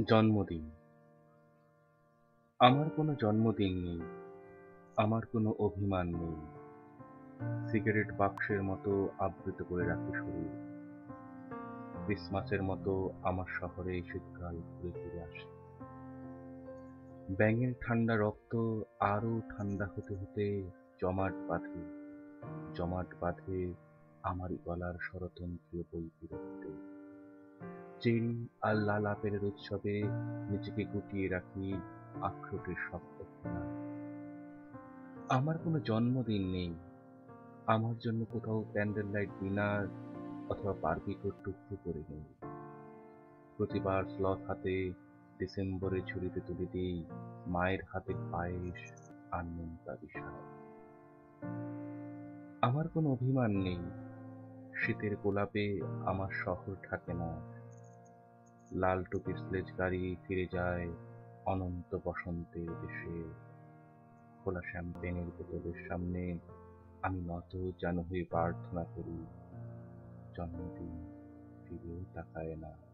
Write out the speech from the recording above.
জন্মদিন। আমার কোনো জন্মদিন নেই, আমার কোনো অভিমান নেই। সিগারেট বাক্সের মতো আবৃত করে রাখি শরীর। ক্রিসমাসের মতো আমার শহরে শীতকাল ঘুরে ফিরে আসে। ব্যাঙের ঠান্ডা রক্ত আরো ঠান্ডা হতে হতে জমাট বাঁধে, জমাট বাঁধে আমার গলার স্বরতন্ত্রীয় বৈবিরক্তে। চেরি আর লাল আপেলের উৎসবে নিজেকে গুটিয়ে রাখি আখরোটের শক্ত ফোঁটায়। আমার কোনো জন্মদিন নেই, আমার জন্য কোথাও ক্যান্ডেল লাইট ডিনার অথবা বারবিকিউর টুকরো করে নেই। প্রতিবার স্লথ হাতে ডিসেম্বরে ঝুড়িতে তুলে দিই মায়ের হাতের পায়েস আর নোনতা বিষয়। আমার কোনো অভিমান নেই, শীতের গোলাপে আমার শহর থাকে না। লাল টুপির স্লেজ গাড়ি ফিরে যায় অনন্ত বসন্তের দেশে। খোলা শ্যাম্পেনের বোতলের সামনে আমি নত যেন হয়ে প্রার্থনা করি, জন্মদিন ফিরেও তাকায় না।